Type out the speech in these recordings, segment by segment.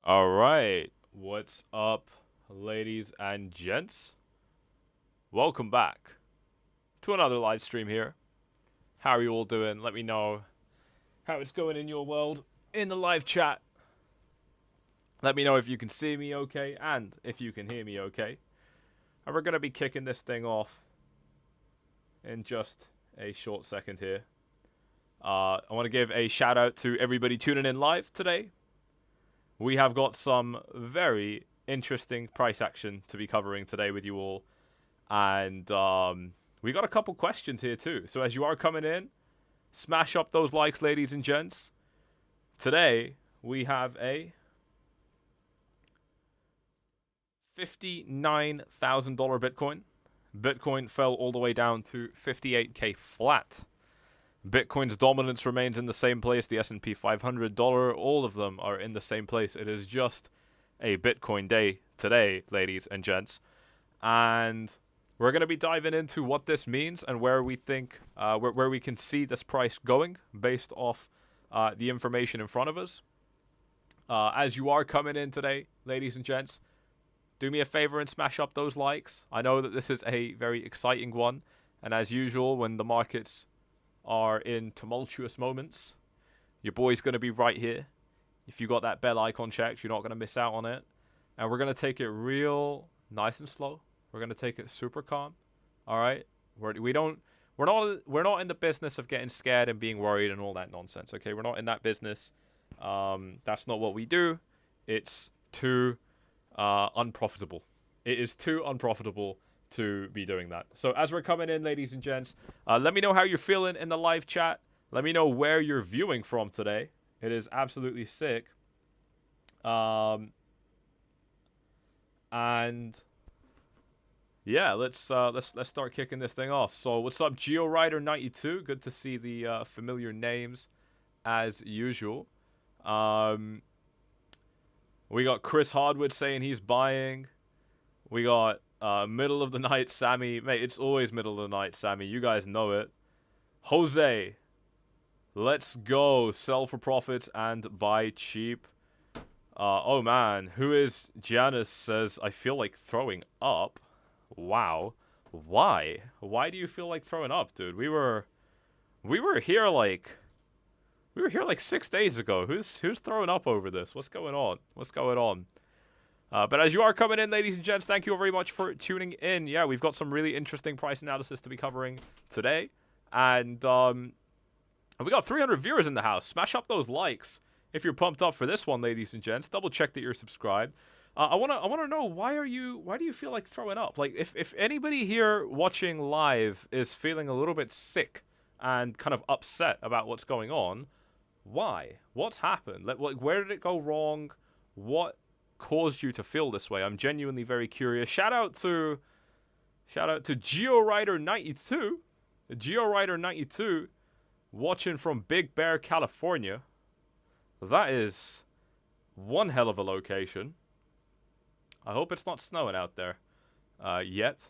All right, what's up, ladies and gents? Welcome back to another live stream here. How are you all doing? Let me know how it's going in your world in the live chat. Let me know if you can see me okay and if you can hear me okay. And we're going to be kicking this thing off in just a short second here. I want to give a shout out to everybody tuning in live today. We have got some very interesting price action to be covering today with you all. And we got a couple questions here too. So as you are coming in, smash up those likes, ladies and gents. Today, we have a $59,000 Bitcoin. Bitcoin fell all the way down to 58K flat. Bitcoin's dominance remains in the same place. The S&P 500 dollar, all of them are in the same place. It is just a Bitcoin day today, ladies and gents. And we're going to be diving into what this means and where we think, where we can see this price going based off the information in front of us. As you are coming in today, ladies and gents, do me a favor and smash up those likes. I know that this is a very exciting one. And as usual, when the markets are in tumultuous moments, your boy's going to be right here. If you got that bell icon checked, you're not going to miss out on it. And we're going to take it real nice and slow. We're going to take it super calm. All right? We're not in the business of getting scared and being worried and all that nonsense, okay? We're not in that business. That's not what we do. It's too unprofitable. It is too unprofitable to be doing that. So as we're coming in, ladies and gents, let me know how you're feeling in the live chat. Let me know where you're viewing from today. It is absolutely sick. And yeah, let's start kicking this thing off. So what's up, 𝐁𝐥𝐿92? Good to see the familiar names as usual. We got Chris Hardwood saying he's buying. We got middle of the night Sammy. Mate, it's always middle of the night, Sammy. You guys know it. Jose, let's go. Sell for profit and buy cheap. Oh man, who is Janice says, I feel like throwing up. Wow. Why? Why do you feel like throwing up, dude? We were here like 6 days ago. Who's throwing up over this? What's going on? What's going on? But as you are coming in, ladies and gents, thank you very much for tuning in. Yeah, we've got some really interesting price analysis to be covering today. And we got 300 viewers in the house. Smash up those likes if you're pumped up for this one, ladies and gents. Double check that you're subscribed. I wanna know, why do you feel like throwing up? Like, if anybody here watching live is feeling a little bit sick and kind of upset about what's going on, why? What's happened? Like, where did it go wrong? What caused you to feel this way? I'm genuinely very curious. Shout out to 𝐿𝐿92, 𝐿𝐿92, watching from Big Bear, California. That is one hell of a location. I hope it's not snowing out there yet.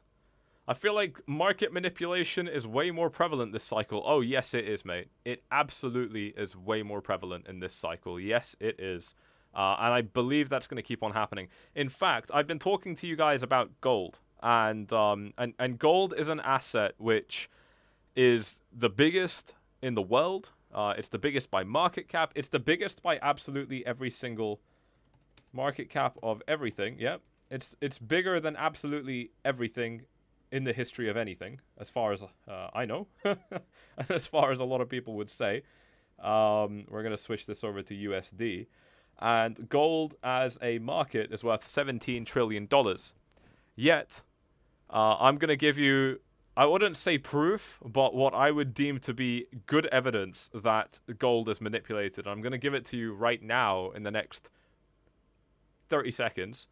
I feel like market manipulation is way more prevalent this cycle. Oh, yes, it is, mate. It absolutely is way more prevalent in this cycle. Yes, it is. And I believe that's going to keep on happening. In fact, I've been talking to you guys about gold. And gold is an asset which is the biggest in the world. It's the biggest by market cap. It's the biggest by absolutely every single market cap of everything. Yep. It's bigger than absolutely everything in the history of anything, as far as I know. And as far as a lot of people would say. We're going to switch this over to USD. And gold as a market is worth $17 trillion. Yet, I'm going to give you, I wouldn't say proof, but what I would deem to be good evidence that gold is manipulated. I'm going to give it to you right now in the next 30 seconds.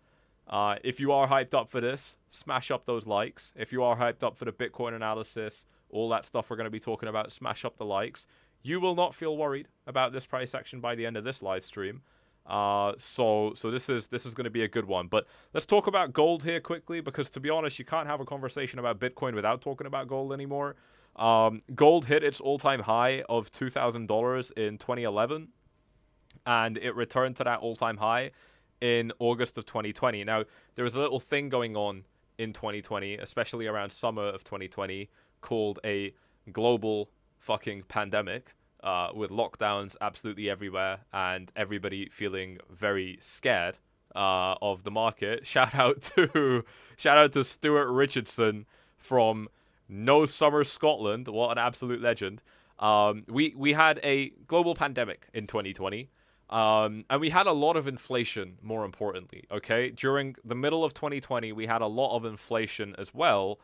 If you are hyped up for this, smash up those likes. If you are hyped up for the Bitcoin analysis, all that stuff we're going to be talking about, smash up the likes. You will not feel worried about this price action by the end of this live stream. So this is going to be a good one. But let's talk about gold here quickly, because to be honest, you can't have a conversation about Bitcoin without talking about gold anymore. Gold hit its all-time high of $2,000 in 2011, and it returned to that all-time high in August of 2020. Now, there was a little thing going on in 2020, especially around summer of 2020, called a global fucking pandemic, with lockdowns absolutely everywhere and everybody feeling very scared of the market. Shout out to Stuart Richardson from No Summer Scotland. What an absolute legend. We had a global pandemic in 2020. And we had a lot of inflation, more importantly, okay? During the middle of 2020, we had a lot of inflation as well.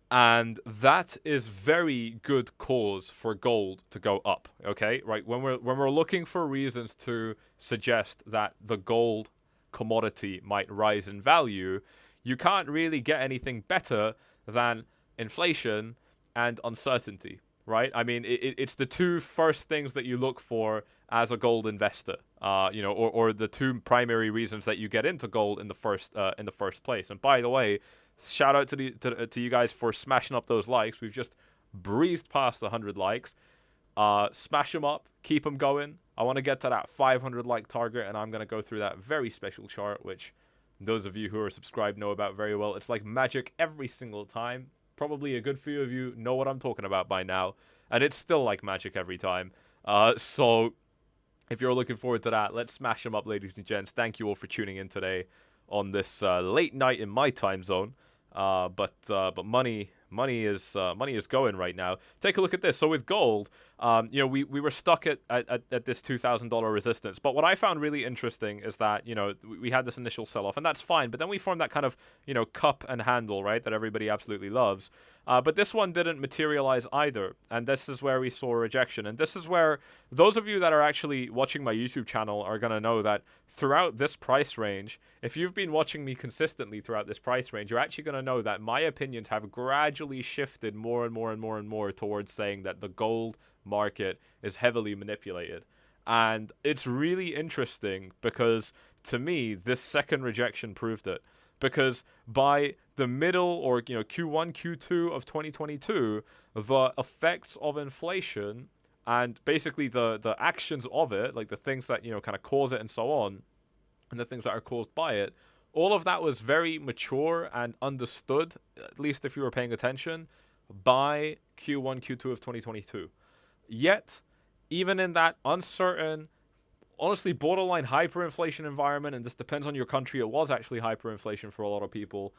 And that is very good cause for gold to go up, okay? Right? When we're looking for reasons to suggest that the gold commodity might rise in value, you can't really get anything better than inflation and uncertainty, right? I mean, it's the two first things that you look for as a gold investor, or the two primary reasons that you get into gold in the first place. And by the way, shout out to you guys for smashing up those likes. We've just breezed past 100 likes. Smash them up, keep them going. I want to get to that 500 like target, and I'm going to go through that very special chart, which those of you who are subscribed know about very well. It's like magic every single time. Probably a good few of you know what I'm talking about by now, and it's still like magic every time. So if you're looking forward to that, let's smash them up, ladies and gents. Thank you all for tuning in today on this late night in my time zone. But money is going right now. Take a look at this. So with gold, we were stuck at this $2,000 resistance. But what I found really interesting is that, we had this initial sell-off, and that's fine. But then we formed that kind of, cup and handle, right, that everybody absolutely loves. But this one didn't materialize either. And this is where we saw a rejection. And this is where those of you that are actually watching my YouTube channel are going to know that throughout this price range, if you've been watching me consistently throughout this price range, you're actually going to know that my opinions have gradually shifted more and more and more and more towards saying that the gold market is heavily manipulated. And it's really interesting because, to me, this second rejection proved it. Because by the middle or Q1, Q2 of 2022, the effects of inflation and basically the actions of it, like the things that kind of cause it and so on, and the things that are caused by it, all of that was very mature and understood, at least if you were paying attention, by Q1, Q2 of 2022. Yet, even in that uncertain, honestly borderline hyperinflation environment, and this depends on your country, it was actually hyperinflation for a lot of people.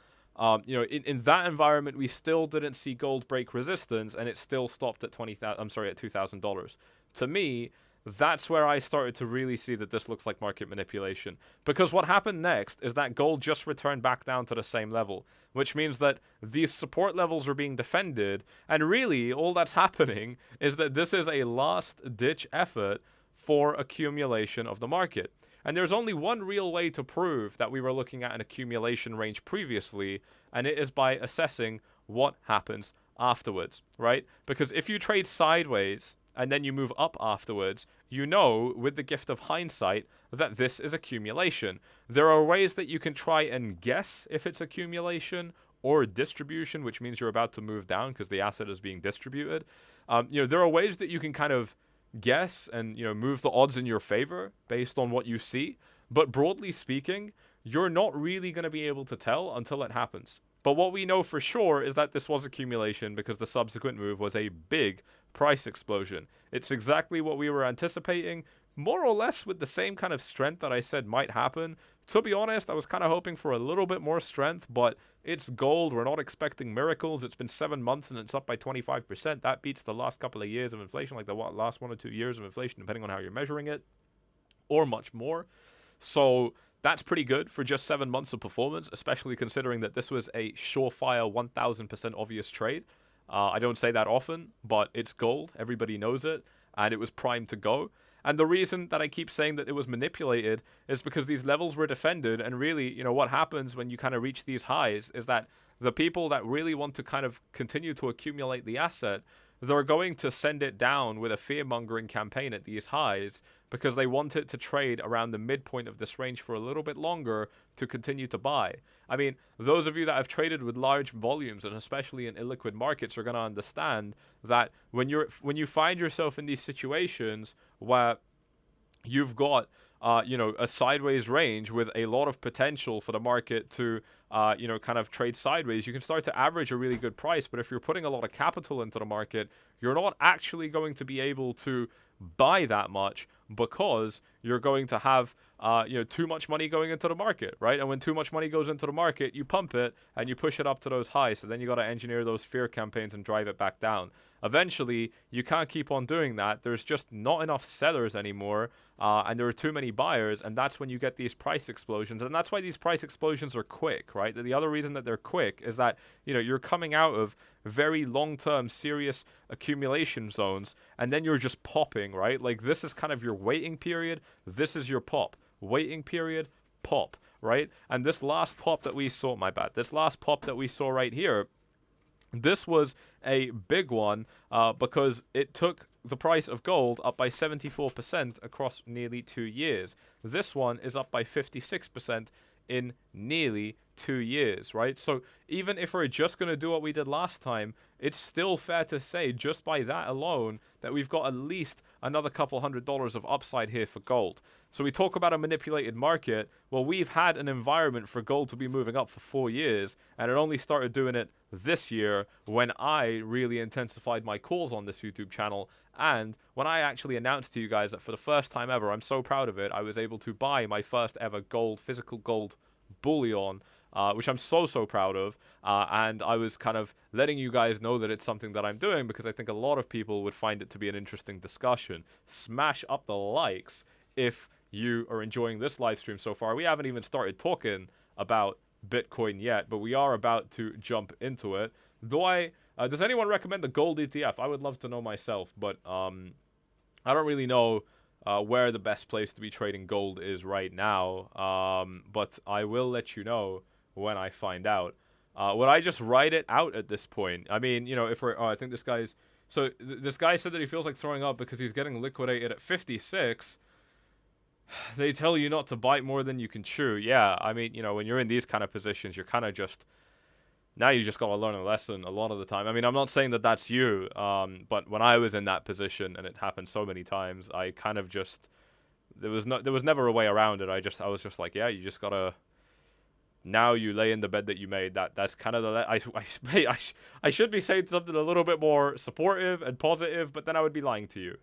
In that environment, we still didn't see gold break resistance, and it still stopped at $2,000. To me, that's where I started to really see that this looks like market manipulation. Because what happened next is that gold just returned back down to the same level, which means that these support levels are being defended, and really all that's happening is that this is a last-ditch effort for accumulation of the market. And there's only one real way to prove that we were looking at an accumulation range previously, and it is by assessing what happens afterwards, right? Because if you trade sideways and then you move up afterwards, you know, with the gift of hindsight, that this is accumulation. There are ways that you can try and guess if it's accumulation or distribution, which means you're about to move down because the asset is being distributed. There are ways that you can kind of guess and move the odds in your favor based on what you see, but broadly speaking, you're not really going to be able to tell until it happens. But what we know for sure is that this was accumulation because the subsequent move was a big price explosion. It's exactly what we were anticipating, more or less with the same kind of strength that I said might happen. To be honest, I was kind of hoping for a little bit more strength, but it's gold. We're not expecting miracles. It's been 7 months and it's up by 25%. That beats the last couple of years of inflation, like the last 1 or 2 years of inflation, depending on how you're measuring it, or much more. So that's pretty good for just 7 months of performance, especially considering that this was a surefire 1000% obvious trade. I don't say that often, but it's gold. Everybody knows it, and it was primed to go. And the reason that I keep saying that it was manipulated is because these levels were defended, and really, what happens when you kind of reach these highs is that the people that really want to kind of continue to accumulate the asset, they're going to send it down with a fear-mongering campaign at these highs because they want it to trade around the midpoint of this range for a little bit longer to continue to buy. I mean, those of you that have traded with large volumes, and especially in illiquid markets, are going to understand that when you find yourself in these situations where you've got a sideways range with a lot of potential for the market to kind of trade sideways. You can start to average a really good price, but if you're putting a lot of capital into the market, you're not actually going to be able to buy that much, because you're going to have too much money going into the market, right? And when too much money goes into the market, you pump it and you push it up to those highs. So then you got to engineer those fear campaigns and drive it back down. Eventually, you can't keep on doing that. There's just not enough sellers anymore, and there are too many buyers, and that's when you get these price explosions. And that's why these price explosions are quick, right? The other reason that they're quick is that you're coming out of very long-term, serious accumulation zones, and then you're just popping, right? Like, this is kind of your waiting period. This is your pop. Waiting period, pop, right? And this last pop that we saw, this last pop that we saw right here, this was a big one because it took the price of gold up by 74% across nearly 2 years. This one is up by 56% in nearly 2 years, right? So even if we're just going to do what we did last time, it's still fair to say, just by that alone, that we've got at least another couple $100 of upside here for gold. So we talk about a manipulated market. Well, we've had an environment for gold to be moving up for 4 years, and it only started doing it this year when I really intensified my calls on this YouTube channel, and when I actually announced to you guys that for the first time ever, I'm so proud of it, I was able to buy my first ever gold, physical gold bullion, which I'm so proud of, and I was kind of letting you guys know that it's something that I'm doing because I think a lot of people would find it to be an interesting discussion. Smash up the likes if you are enjoying this live stream so far. We haven't even started talking about Bitcoin yet, but we are about to jump into it. Does anyone recommend the gold ETF? I would love to know myself, but I don't really know where the best place to be trading gold is right now, but I will let you know when I find out. Would I just write it out at this point? I mean, if we're... I think this guy's... So this guy said that he feels like throwing up because he's getting liquidated at 56. They tell you not to bite more than you can chew. Yeah, I mean, when you're in these kind of positions, you're kind of just... Now you just got to learn a lesson a lot of the time. I mean, I'm not saying that that's you, but when I was in that position, and it happened so many times, I kind of just... There was never a way around it. I was just like, yeah, you just got to... Now you lay in the bed that you made. That's kind of the... I should be saying something a little bit more supportive and positive, but then I would be lying to you.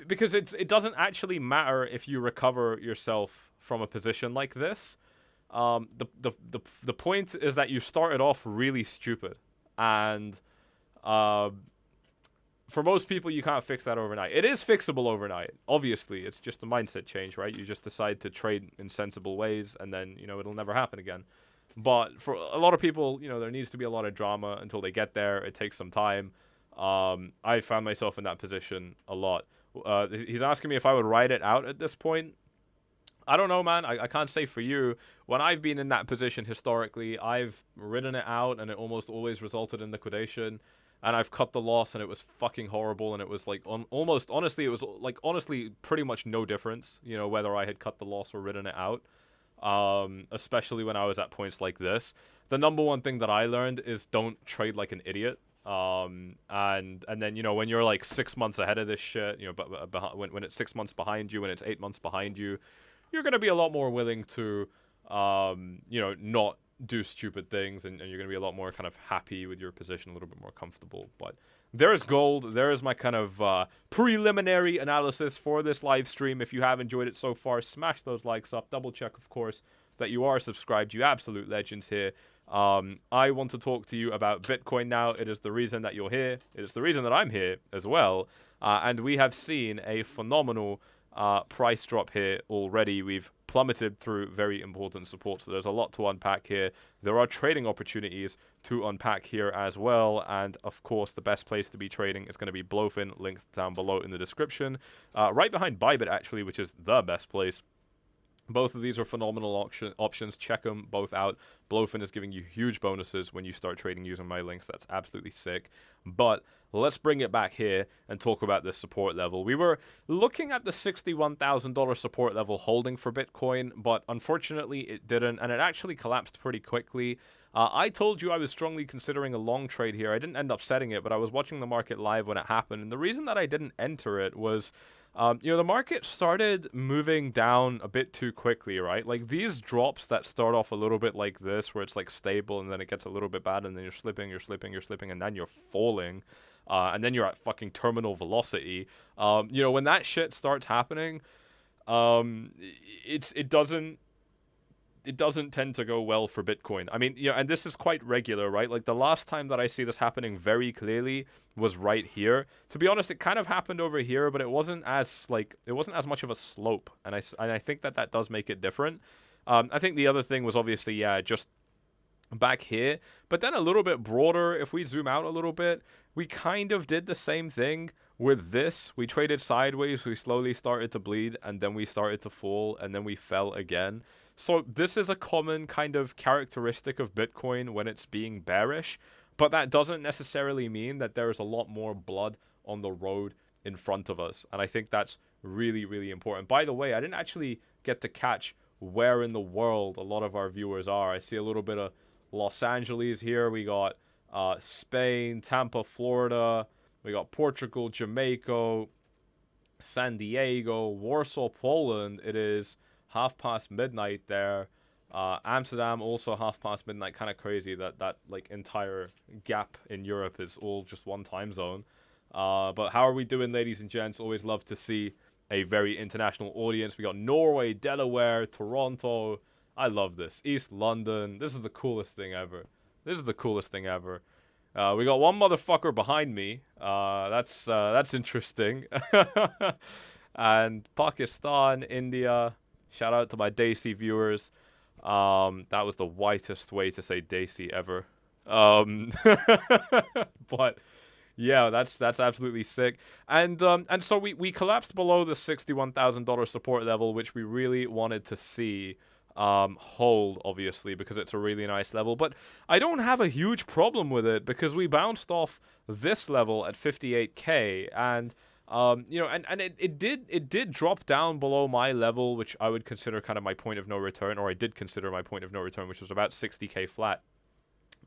Because it doesn't actually matter if you recover yourself from a position like this. The point is that you started off really stupid, and for most people, you can't fix that overnight. It is fixable overnight. Obviously, it's just a mindset change, right? You just decide to trade in sensible ways, and then, it'll never happen again. But for a lot of people, there needs to be a lot of drama until they get there. It takes some time. I found myself in that position a lot. He's asking me if I would write it out at this point. I don't know, man. I can't say for you. When I've been in that position historically, I've written it out, and it almost always resulted in liquidation. And I've cut the loss, and it was fucking horrible, and it was like honestly pretty much no difference, whether I had cut the loss or written it out. Especially when I was at points like this. The number one thing that I learned is don't trade like an idiot. And then when you're like 6 months ahead of this shit, but when it's 6 months behind you, when it's 8 months behind you, you're gonna be a lot more willing to not do stupid things, and you're gonna be a lot more kind of happy with your position, a little bit more comfortable. But there is gold. There is my kind of preliminary analysis for this live stream. If you have enjoyed it so far, smash those likes up. Double check, of course, that you are subscribed. You absolute legends here. I want to talk to you about Bitcoin now. It is the reason that you're here. It is the reason that I'm here as well. And we have seen a phenomenal price drop here already. We've plummeted through very important support, so there's a lot to unpack here. There are trading opportunities to unpack here as well, and of course the best place to be trading is going to be Blowfin, linked down below in the description, right behind Bybit actually, which is the best place. Both of these are phenomenal options. Check them both out. Blowfin is giving you huge bonuses when you start trading using my links. That's absolutely sick. But let's bring it back here and talk about this support level. We were looking at the $61,000 support level holding for Bitcoin, but unfortunately it didn't, and it actually collapsed pretty quickly. I told you I was strongly considering a long trade here. I didn't end up setting it, but I was watching the market live when it happened. And the reason that I didn't enter it was, the market started moving down a bit too quickly, right? Like these drops that start off a little bit like this, where it's like stable and then it gets a little bit bad and then you're slipping, and then you're falling. And then you're at fucking terminal velocity. When that shit starts happening, it doesn't tend to go well for Bitcoin. I mean, and this is quite regular, right? Like the last time that I see this happening very clearly was right here. To be honest, it kind of happened over here, but it wasn't as much of a slope, and I think that does make it different. I think the other thing was obviously just back here, but then a little bit broader. If we zoom out a little bit, we kind of did the same thing with this. We traded sideways, we slowly started to bleed, and then we started to fall, and then we fell again. So this is a common kind of characteristic of Bitcoin when it's being bearish, but that doesn't necessarily mean that there is a lot more blood on the road in front of us, and I think that's really, really important. By the way, I didn't actually get to catch where in the world a lot of our viewers are. I see a little bit of Los Angeles here. We got Spain, Tampa, Florida. We got Portugal, Jamaica, San Diego, Warsaw, Poland. It is midnight there. Amsterdam also midnight. Kind of crazy that like entire gap in Europe is all just one time zone. But how are we doing, ladies and gents? Always love to see a very international audience. We got Norway, Delaware, Toronto. I love this. East London. This is the coolest thing ever. We got one motherfucker behind me. That's interesting. And Pakistan, India. Shout out to my Desi viewers. That was the whitest way to say Desi ever. But yeah, that's absolutely sick. And so we collapsed below the $61,000 support level, which we really wanted to see hold, obviously, because it's a really nice level. But I don't have a huge problem with it because we bounced off this level at 58k, and it did drop down below my level, which I would consider kind of my point of no return, or I did consider my point of no return, which was about 60k flat.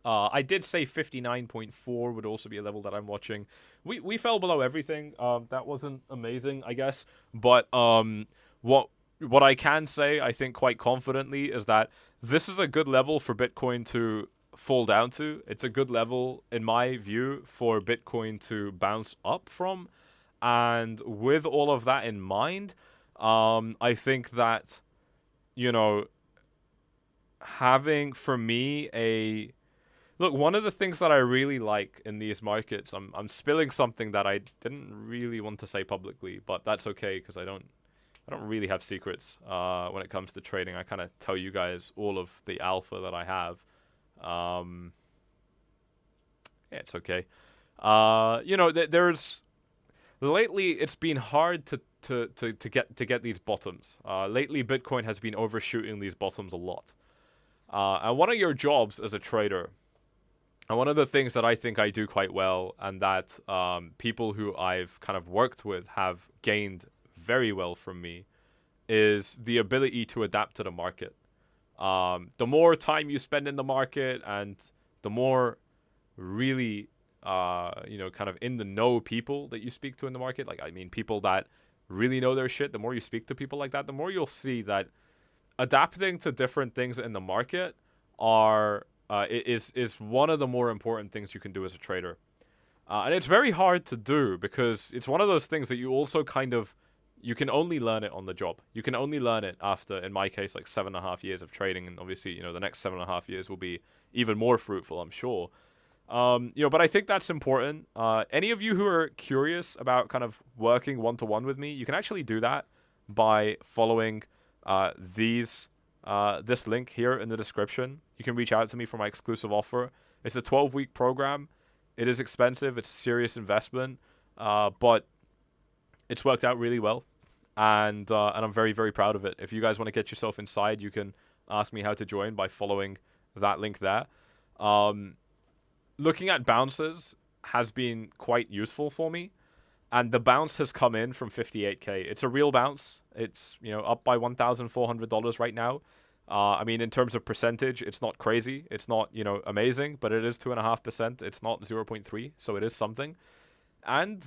I did say 59.4 would also be a level that I'm watching. We fell below everything. That wasn't amazing, I guess. But what I can say, I think quite confidently, is that this is a good level for Bitcoin to fall down to. It's a good level, in my view, for Bitcoin to bounce up from. And with all of that in mind, I think that, having, for me, look, one of the things that I really like in these markets, I'm spilling something that I didn't really want to say publicly, but that's okay because I don't really have secrets when it comes to trading. I kind of tell you guys all of the alpha that I have. Yeah, it's okay. There's lately it's been hard to get these bottoms. Lately, Bitcoin has been overshooting these bottoms a lot. And one of your jobs as a trader, and one of the things that I think I do quite well, and that people who I've kind of worked with have gained very well from me, is the ability to adapt to the market. The more time you spend in the market, and the more really kind of in the know people that you speak to in the market, like, I mean, people that really know their shit, the more you speak to people like that, the more you'll see that adapting to different things in the market is one of the more important things you can do as a trader. And it's very hard to do because it's one of those things that you also kind of, you can only learn it on the job. You can only learn it after, in my case, like 7.5 years of trading. And obviously, the next 7.5 years will be even more fruitful, I'm sure. But I think that's important. Any of you who are curious about kind of working one-to-one with me, you can actually do that by following this link here in the description. You can reach out to me for my exclusive offer. It's a 12-week program. It is expensive. It's a serious investment, but it's worked out really well, and I'm very, very proud of it. If you guys want to get yourself inside, you can ask me how to join by following that link there. Looking at bounces has been quite useful for me, and the bounce has come in from 58k. It's a real bounce. It's up by $1,400 right now. I mean, in terms of percentage, it's not crazy. It's not, you know, amazing, but it is 2.5%. It's not 0.3, so it is something. And,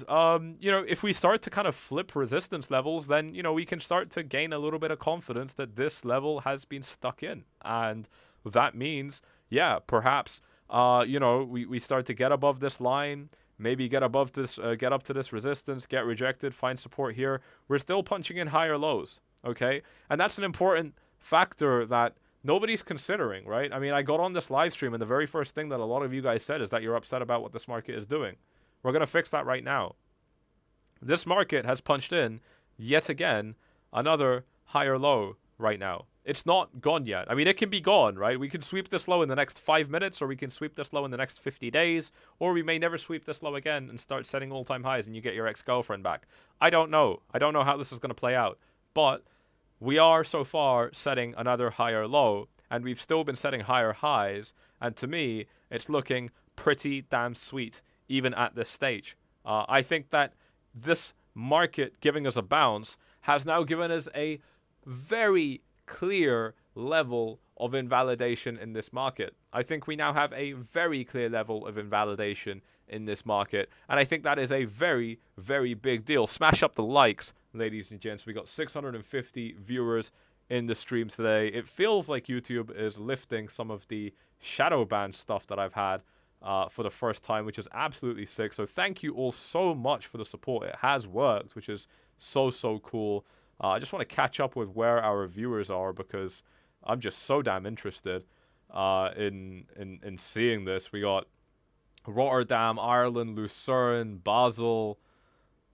you know, if we start to kind of flip resistance levels, then, you know, we can start to gain a little bit of confidence that this level has been stuck in. And that means, yeah, perhaps, you know, we start to get above this line, maybe get above this, get up to this resistance, get rejected, find support here. We're still punching in higher lows, okay? And that's an important factor that nobody's considering, right? I mean, I got on this live stream, and the very first thing that a lot of you guys said is that you're upset about what this market is doing. We're going to fix that right now. This market has punched in, yet again, another higher low right now. It's not gone yet. I mean, it can be gone, right? We can sweep this low in the next 5 minutes, or we can sweep this low in the next 50 days, or we may never sweep this low again and start setting all-time highs and you get your ex-girlfriend back. I don't know. I don't know how this is going to play out. But we are so far setting another higher low, and we've still been setting higher highs, and to me, it's looking pretty damn sweet even at this stage. I think that this market giving us a bounce has now given us a very clear level of invalidation in this market. I think we now have a very clear level of invalidation in this market, and I think that is a very, very big deal. Smash up the likes, ladies and gents. We got 650 viewers in the stream today. It feels like YouTube is lifting some of the shadow ban stuff that I've had for the first time, which is absolutely sick. So thank you all so much for the support. It has worked, which is so cool. I just want to catch up with where our viewers are, because I'm just so damn interested in seeing this. We got Rotterdam, Ireland, Lucerne, Basel.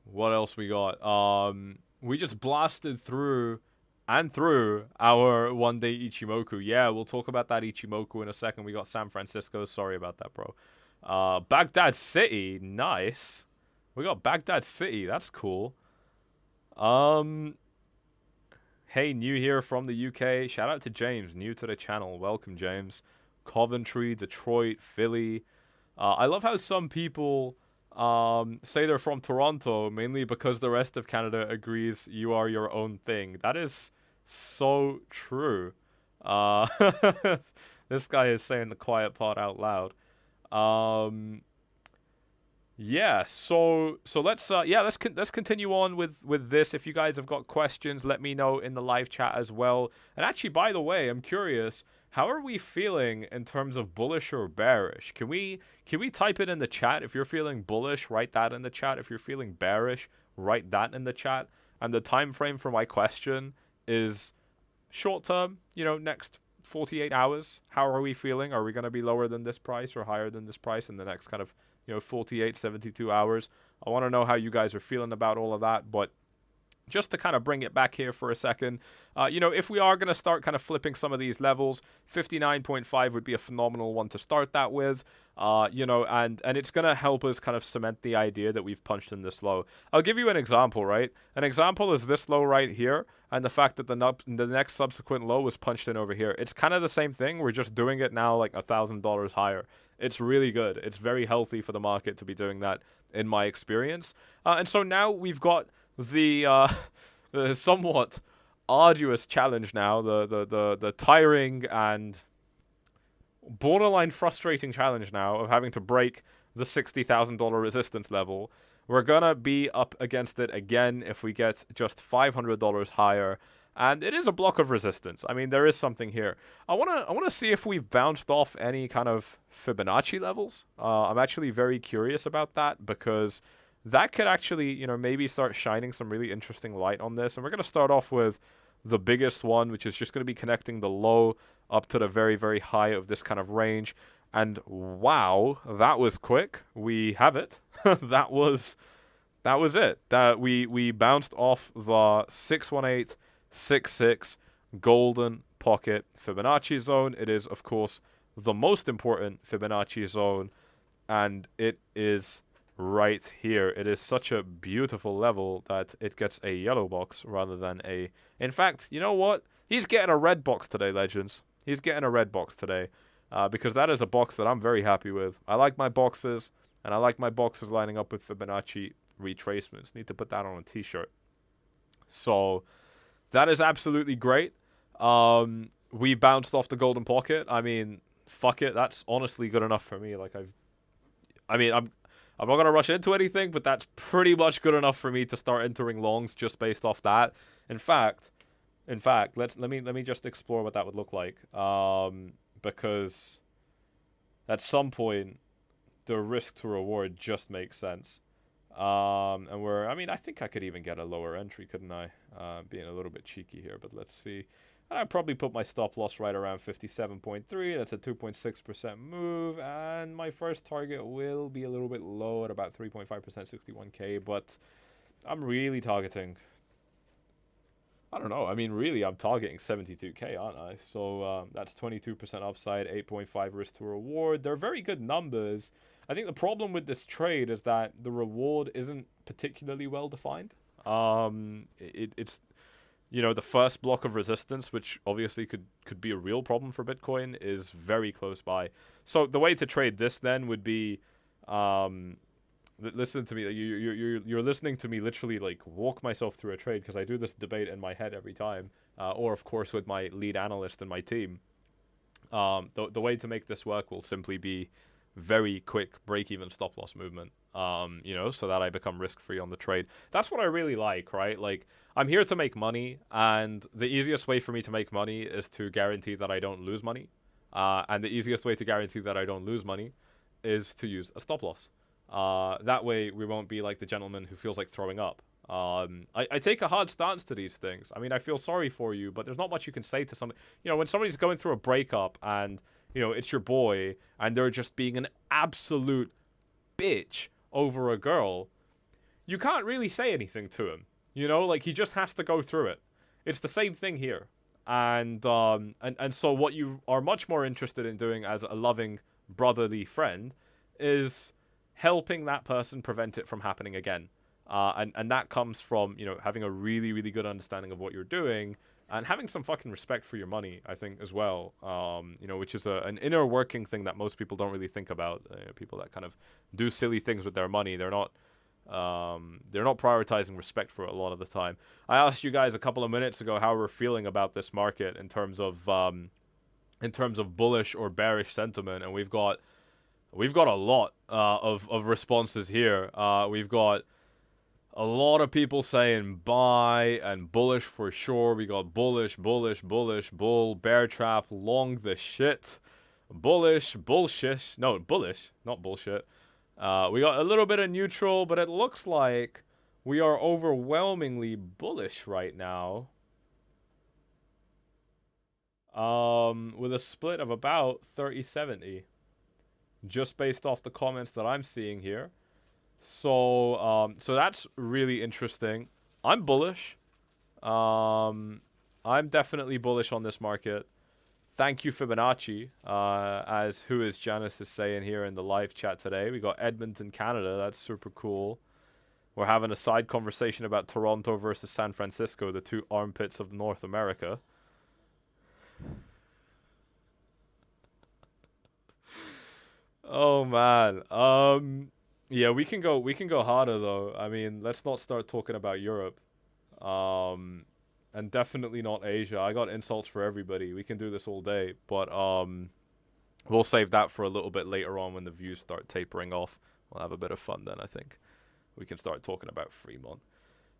What else we got? We just blasted through our one-day Ichimoku. Yeah, we'll talk about that Ichimoku in a second. We got San Francisco. Sorry about that, bro. Baghdad City. Nice. We got Baghdad City. That's cool. Hey, new here from the UK. Shout out to James, new to the channel. Welcome, James. Coventry, Detroit, Philly. I love how some people say they're from Toronto, mainly because the rest of Canada agrees you are your own thing. That is so true. This guy is saying the quiet part out loud. Yeah, so let's continue on with this. If you guys have got questions, let me know in the live chat as well. And actually, by the way, I'm curious, how are we feeling in terms of bullish or bearish? Can we type it in the chat? If you're feeling bullish, write that in the chat. If you're feeling bearish, write that in the chat. And the time frame for my question is short term, you know, next 48 hours. How are we feeling? Are we going to be lower than this price or higher than this price in the next kind of, you know, 48, 72 hours? I want to know how you guys are feeling about all of that. But just to kind of bring it back here for a second, you know, if we are going to start kind of flipping some of these levels, 59.5 would be a phenomenal one to start that with, you know, and it's going to help us kind of cement the idea that we've punched in this low. I'll give you an example, right? An example is this low right here, and the fact that the next subsequent low was punched in over here. It's kind of the same thing. We're just doing it now like $1,000 higher. It's really good. It's very healthy for the market to be doing that, in my experience. And so now we've got the somewhat arduous challenge now, the tiring and borderline frustrating challenge now of having to break the $60,000 resistance level. We're gonna be up against it again if we get just $500 higher, and it is a block of resistance. I mean, there is something here. I wanna see if we've bounced off any kind of Fibonacci levels. I'm actually very curious about that, because that could actually, you know, maybe start shining some really interesting light on this. And we're going to start off with the biggest one, which is just going to be connecting the low up to the very, very high of this kind of range. And wow, that was quick. We have it. that was it. That we bounced off the 61866 golden pocket Fibonacci zone. It is, of course, the most important Fibonacci zone, and it is right here. It is such a beautiful level that it gets a yellow box rather than a... In fact, you know what? He's getting a red box today, legends. He's getting a red box today, because that is a box that I'm very happy with. I like my boxes, and I like my boxes lining up with Fibonacci retracements. Need to put that on a t-shirt. So that is absolutely great. we bounced off the golden pocket. I mean, fuck it. That's honestly good enough for me. Like I'm not gonna rush into anything, but that's pretty much good enough for me to start entering longs just based off that. In fact, let me just explore what that would look like. Because at some point, the risk to reward just makes sense. And I mean, I think I could even get a lower entry, couldn't I? Being a little bit cheeky here, but let's see. I'd probably put my stop loss right around 57.3. That's a 2.6% move. And my first target will be a little bit low at about 3.5%, 61K. But I'm really targeting... I don't know. I mean, really, I'm targeting 72K, aren't I? So that's 22% upside, 8.5 risk to reward. They're very good numbers. I think the problem with this trade is that the reward isn't particularly well defined. It's... You know, the first block of resistance, which obviously could be a real problem for Bitcoin, is very close by. So the way to trade this then would be, listen to me. You're listening to me literally like walk myself through a trade because I do this debate in my head every time, or of course with my lead analyst and my team. The way to make this work will simply be very quick break-even stop-loss movement. You know, so that I become risk-free on the trade. That's what I really like, right? Like, I'm here to make money, and the easiest way for me to make money is to guarantee that I don't lose money. And the easiest way to guarantee that I don't lose money is to use a stop-loss. That way, we won't be like the gentleman who feels like throwing up. I take a hard stance to these things. I mean, I feel sorry for you, but there's not much you can say to somebody. You know, when somebody's going through a breakup and, you know, it's your boy, and they're just being an absolute bitch over a girl, you can't really say anything to him. You know, like, he just has to go through it. It's the same thing here. And so what you are much more interested in doing as a loving brotherly friend is helping that person prevent it from happening again. And that comes from, you know, having a really, really good understanding of what you're doing and having some fucking respect for your money, I think, as well. You know, which is an inner working thing that most people don't really think about. People that kind of do silly things with their money, they're not prioritizing respect for it a lot of the time. I asked you guys a couple of minutes ago how we're feeling about this market in terms of bullish or bearish sentiment, and we've got a lot of responses here. We've got a lot of people saying buy and bullish for sure. We got bullish, bullish, bullish, bull, bear trap, long the shit, bullish, bullshit. No, bullish, not bullshit. We got a little bit of neutral, but it looks like we are overwhelmingly bullish right now. With a split of about 30-70. Just based off the comments that I'm seeing here. So that's really interesting. I'm bullish. I'm definitely bullish on this market. Thank you, Fibonacci, as who is Janice is saying here in the live chat today. We got Edmonton, Canada. That's super cool. We're having a side conversation about Toronto versus San Francisco, the two armpits of North America. Oh man. Yeah, we can go harder though. I mean, let's not start talking about Europe. And definitely not Asia. I got insults for everybody. We can do this all day, but we'll save that for a little bit later on when the views start tapering off. We'll have a bit of fun then, I think. We can start talking about Fremont.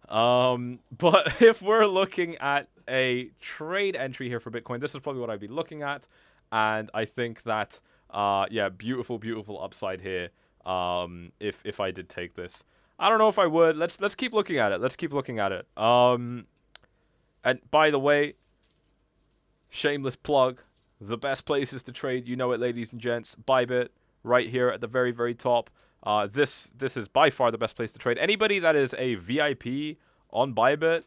But if we're looking at a trade entry here for Bitcoin, this is probably what I'd be looking at. And I think that, yeah, beautiful, beautiful upside here. If I did take this, I don't know if I would. Let's keep looking at it. Let's keep looking at it. And by the way, shameless plug, the best places to trade, you know it, ladies and gents. Bybit, right here at the very, very top. This is by far the best place to trade. Anybody that is a VIP on Bybit,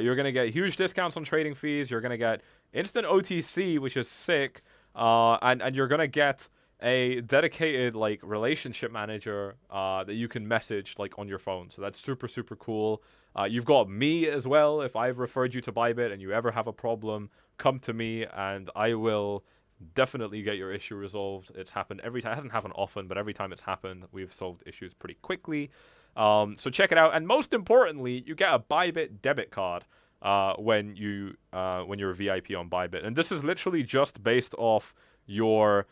you're gonna get huge discounts on trading fees. You're gonna get instant OTC, which is sick, and you're gonna get a dedicated like relationship manager that you can message like on your phone. So that's super, super cool. You've got me as well. If I've referred you to Bybit and you ever have a problem, come to me and I will definitely get your issue resolved. It's happened every time. It hasn't happened often, but every time it's happened, we've solved issues pretty quickly. So check it out. And most importantly, you get a Bybit debit card. when you're a VIP on Bybit. And this is literally just based off your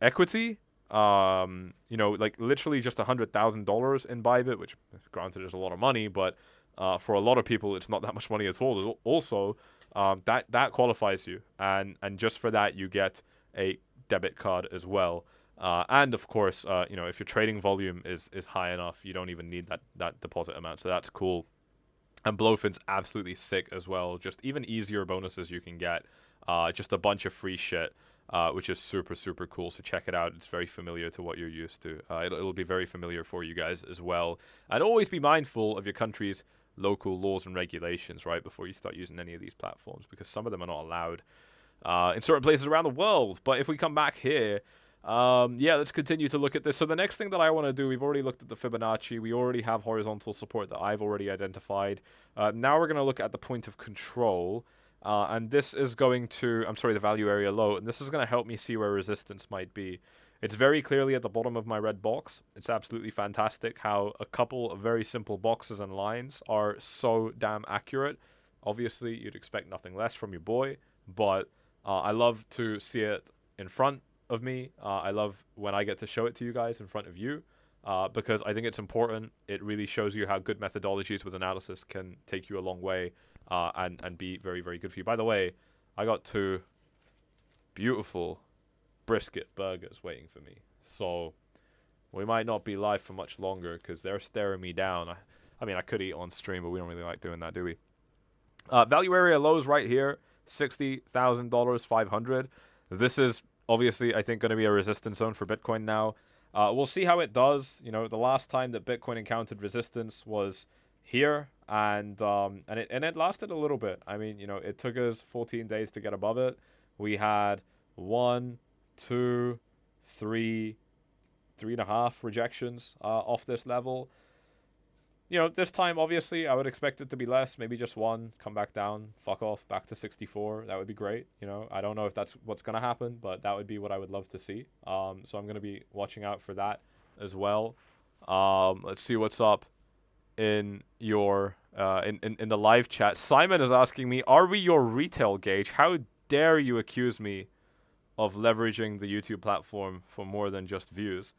equity. You know, like literally just $100,000 in Bybit, which granted is a lot of money, but for a lot of people it's not that much money at all. Also, that qualifies you, and just for that you get a debit card as well. And of course, you know, if your trading volume is high enough, you don't even need that deposit amount. So that's cool. And Blowfin's absolutely sick as well. Just even easier bonuses you can get. Just a bunch of free shit, which is super, super cool. So check it out. It's very familiar to what you're used to. It'll be very familiar for you guys as well. And always be mindful of your country's local laws and regulations, right, before you start using any of these platforms, because some of them are not allowed in certain places around the world. But if we come back here, yeah, let's continue to look at this. So the next thing that I want to do, we've already looked at the Fibonacci. We already have horizontal support that I've already identified. Now we're going to look at the point of control. And this is going to, I'm sorry, the value area low. And this is going to help me see where resistance might be. It's very clearly at the bottom of my red box. It's absolutely fantastic how a couple of very simple boxes and lines are so damn accurate. Obviously, you'd expect nothing less from your boy. But I love to see it in front of me. I love when I get to show it to you guys in front of you, because I think it's important. It really shows you how good methodologies with analysis can take you a long way, and be very, very good for you. By the way, I got 2 beautiful brisket burgers waiting for me, so we might not be live for much longer because they're staring me down. I mean, I could eat on stream, but we don't really like doing that, do we? Value area lows right here, $60,000, 500. This is obviously, I think, going to be a resistance zone for Bitcoin now. We'll see how it does. You know, the last time that Bitcoin encountered resistance was here, and it lasted a little bit. I mean, you know, it took us 14 days to get above it. We had 1, 2, 3, 3.5 rejections off this level. You know, this time, obviously, I would expect it to be less. Maybe just 1, come back down, fuck off, back to 64. That would be great. You know, I don't know if that's what's going to happen, but that would be what I would love to see. So I'm going to be watching out for that as well. Let's see what's up in your in the live chat. Simon is asking me, are we your retail gauge? How dare you accuse me of leveraging the YouTube platform for more than just views?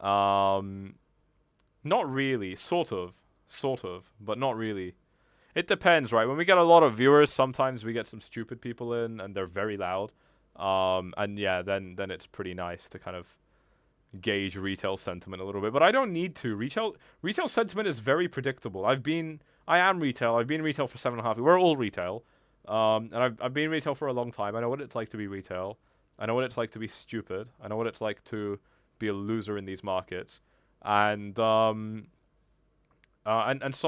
Not really, sort of, but not really. It depends, right? When we get a lot of viewers, sometimes we get some stupid people in, and they're very loud. And yeah, then it's pretty nice to kind of gauge retail sentiment a little bit. But I don't need to. Retail sentiment is very predictable. I am retail. I've been retail for 7.5 years. We're all retail. And I've been retail for a long time. I know what it's like to be retail. I know what it's like to be stupid. I know what it's like to be a loser in these markets. And so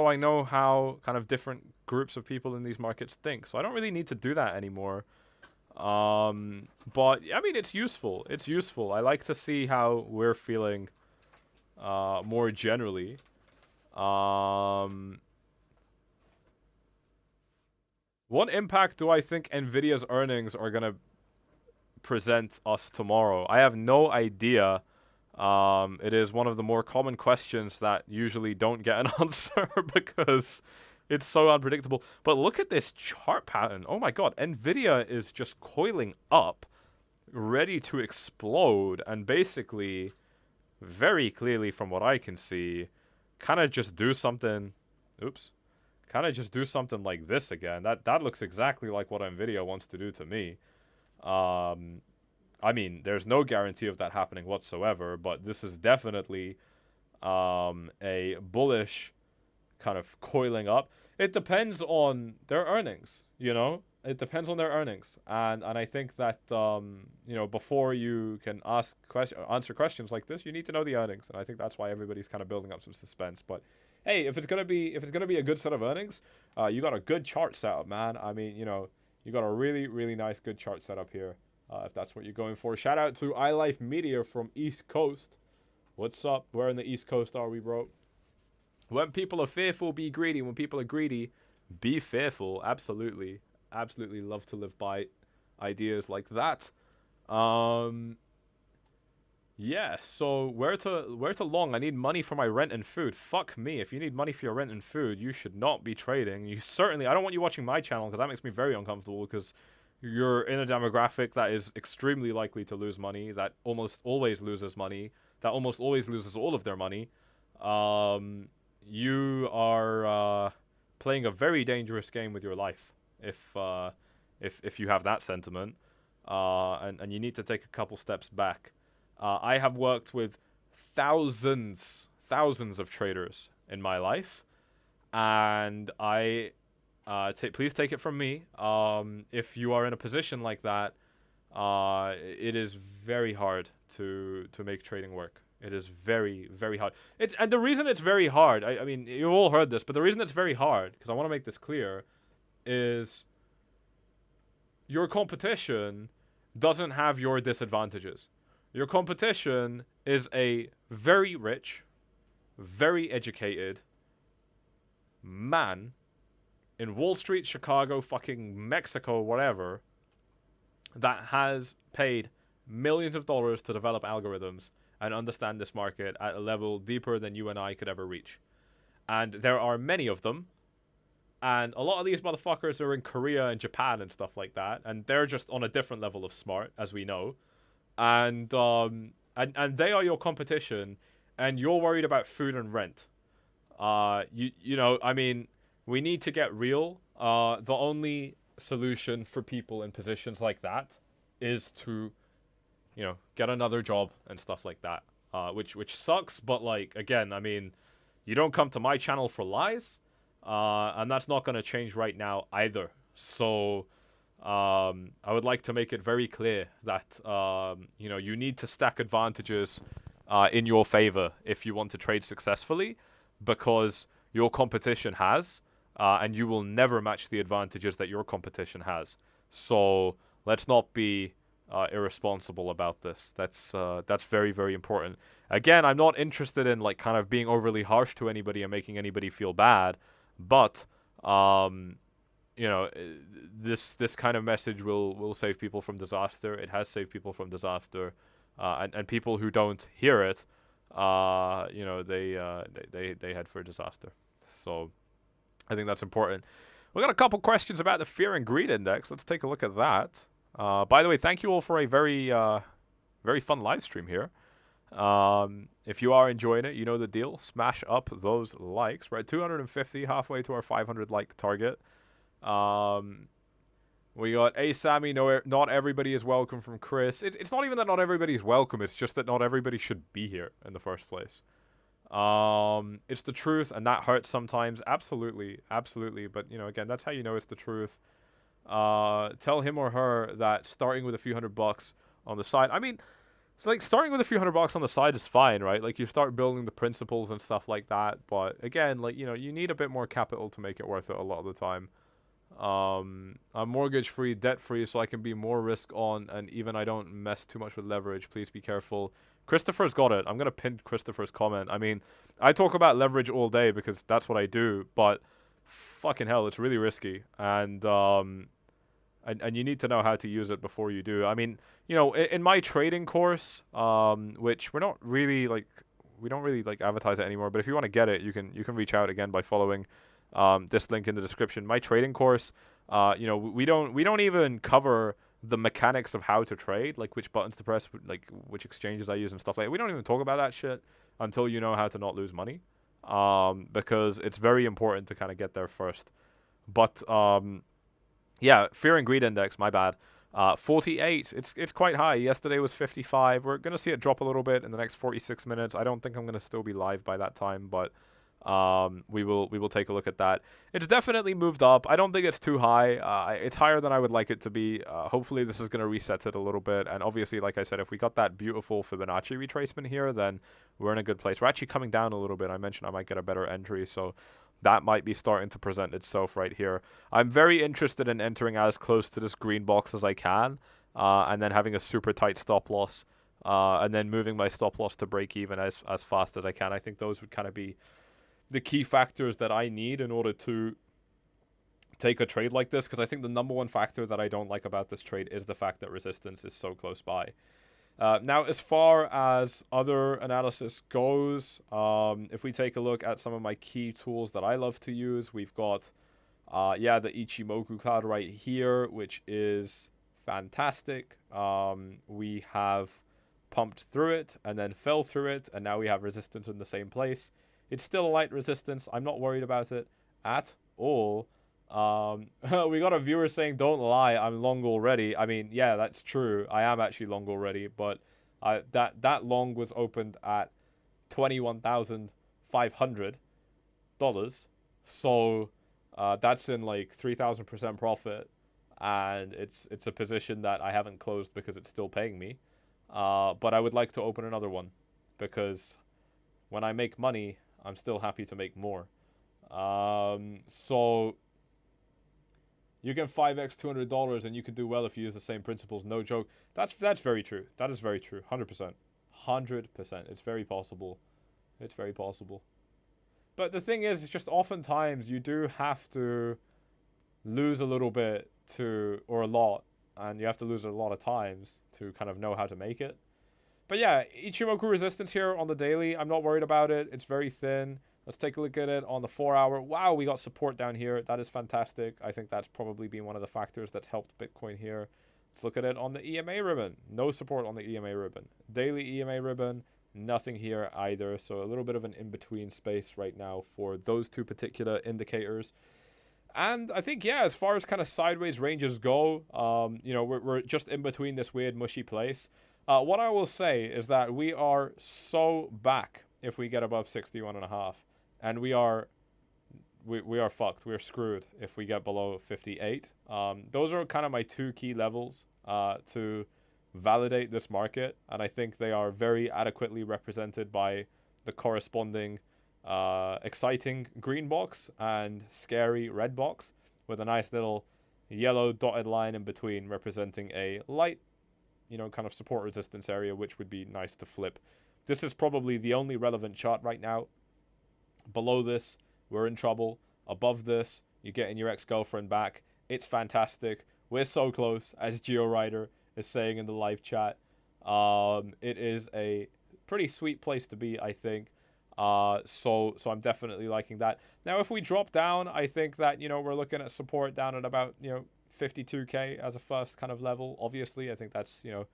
I know how kind of different groups of people in these markets think. So I don't really need to do that anymore. But I mean, it's useful. It's useful. I like to see how we're feeling more generally. What impact do I think Nvidia's earnings are gonna present us tomorrow? I have no idea. It is one of the more common questions that usually don't get an answer because it's so unpredictable. But look at this chart pattern. Oh my god, Nvidia is just coiling up, ready to explode, and basically, very clearly from what I can see, kind of just do something. Oops. Kind of just do something like this again. That looks exactly like what Nvidia wants to do to me. I mean, there's no guarantee of that happening whatsoever, but this is definitely a bullish kind of coiling up. It depends on their earnings, you know? It depends on their earnings. And I think that, you know, before you can answer questions like this, you need to know the earnings. And I think that's why everybody's kind of building up some suspense. But hey, if it's gonna be a good set of earnings, you got a good chart setup, man. I mean, you know, you got a really, really nice good chart setup here. If that's what you're going for. Shout out to iLife Media from East Coast. What's up? Where in the East Coast are we, bro? When people are fearful, be greedy. When people are greedy, be fearful. Absolutely. Absolutely love to live by ideas like that. Yeah, so where to long? I need money for my rent and food. Fuck me. If you need money for your rent and food, you should not be trading. You certainly I don't want you watching my channel because that makes me very uncomfortable because you're in a demographic that is extremely likely to lose money, that almost always loses money, that almost always loses all of their money. You are playing a very dangerous game with your life if you have that sentiment. And you need to take a couple steps back. I have worked with thousands of traders in my life, and please take it from me. If you are in a position like that, it is very hard to make trading work. It is very, very hard. And the reason it's very hard, I mean, you've all heard this, but the reason it's very hard, because I want to make this clear, is your competition doesn't have your disadvantages. Your competition is a very rich, very educated man in Wall Street, Chicago, fucking Mexico, whatever, that has paid millions of dollars to develop algorithms and understand this market at a level deeper than you and I could ever reach. And there are many of them. And a lot of these motherfuckers are in Korea and Japan and stuff like that. And they're just on a different level of smart, as we know. And they are your competition. And you're worried about food and rent. You know, I mean, we need to get real. The only solution for people in positions like that is to, you know, get another job and stuff like that. Which sucks, but like, again, I mean, you don't come to my channel for lies. And that's not going to change right now either. So I would like to make it very clear that you know, you need to stack advantages in your favor if you want to trade successfully, because your competition has, and you will never match the advantages that your competition has. So let's not be irresponsible about this. That's very, very important. Again, I'm not interested in like kind of being overly harsh to anybody and making anybody feel bad. But you know, this kind of message will save people from disaster. It has saved people from disaster, and people who don't hear it, you know, they head for disaster. So I think that's important. We got a couple questions about the fear and greed index. Let's take a look at that. By the way, thank you all for a very very fun live stream here. If you are enjoying it, you know the deal. Smash up those likes. We're at 250, halfway to our 500 like target. We got A Sammy. No, not everybody is welcome from Chris. It's not even that not everybody is welcome. It's just that not everybody should be here in the first place. It's the truth, and that hurts sometimes. Absolutely, absolutely. But you know, again, that's how you know it's the truth. Tell him or her that starting with a few $100 on the side. I mean, it's like starting with a few $100 on the side is fine, right? Like you start building the principles and stuff like that. But again, like, you know, you need a bit more capital to make it worth it a lot of the time. I'm mortgage free, debt free, so I can be more risk on, and even I don't mess too much with leverage. Please be careful. Christopher's got it. I'm gonna pin Christopher's comment. I mean, I talk about leverage all day because that's what I do, but fucking hell, it's really risky. And you need to know how to use it before you do. I mean, you know, in my trading course, which we don't really like advertise it anymore, but if you want to get it, you can reach out again by following this link in the description. My trading course, you know, we don't even cover the mechanics of how to trade, like which buttons to press, like which exchanges I use and stuff like that. We don't even talk about that shit until you know how to not lose money, because it's very important to kind of get there first. But yeah, fear and greed index, my bad. 48. It's quite high. Yesterday was 55. We're gonna see it drop a little bit in the next 46 minutes. I don't think I'm gonna still be live by that time, but we will take a look at that. It's definitely moved up. I don't think it's too high. It's higher than I would like it to be. Hopefully this is gonna reset it a little bit. And obviously, like I said, if we got that beautiful Fibonacci retracement here, then we're in a good place. We're actually coming down a little bit. I mentioned I might get a better entry, so that might be starting to present itself right here. I'm very interested in entering as close to this green box as I can, and then having a super tight stop loss, and then moving my stop loss to break even as fast as I can. I think those would kind of be the key factors that I need in order to take a trade like this, because I think the number one factor that I don't like about this trade is the fact that resistance is so close by. Now, as far as other analysis goes, if we take a look at some of my key tools that I love to use, we've got, yeah, the Ichimoku cloud right here, which is fantastic. We have pumped through it and then fell through it, and now we have resistance in the same place. It's still a light resistance. I'm not worried about it at all. We got a viewer saying, "Don't lie, I'm long already." I mean, yeah, that's true. I am actually long already, but that long was opened at $21,500, so that's in like 3,000% profit, and it's a position that I haven't closed because it's still paying me. But I would like to open another one because when I make money, I'm still happy to make more. So you can 5x $200 and you could do well if you use the same principles. No joke. That's very true. That is very true. 100%. 100%. It's very possible. It's very possible. But the thing is, it's just oftentimes you do have to lose a little bit or a lot, and you have to lose it a lot of times to kind of know how to make it. But yeah, Ichimoku resistance here on the daily. I'm not worried about it. It's very thin. Let's take a look at it on the 4 hour. Wow, we got support down here. That is fantastic. I think that's probably been one of the factors that's helped Bitcoin here. Let's look at it on the EMA ribbon. No support on the EMA ribbon. Daily EMA ribbon, nothing here either. So a little bit of an in-between space right now for those two particular indicators. And I think, yeah, as far as kind of sideways ranges go, you know, we're just in between this weird mushy place. What I will say is that we are so back if we get above 61.5. And we are fucked. We're screwed if we get below 58. Those are kind of my two key levels to validate this market. And I think they are very adequately represented by the corresponding exciting green box and scary red box with a nice little yellow dotted line in between representing a light, you know, kind of support resistance area, which would be nice to flip. This is probably the only relevant chart right now. Below this, we're in trouble. Above this, you're getting your ex-girlfriend back. It's fantastic. We're so close, as GeoRider is saying in the live chat. It is a pretty sweet place to be, I think. So I'm definitely liking that. Now, if we drop down, I think that, you know, we're looking at support down at about, you know, 52K as a first kind of level. Obviously, I think that's, you know,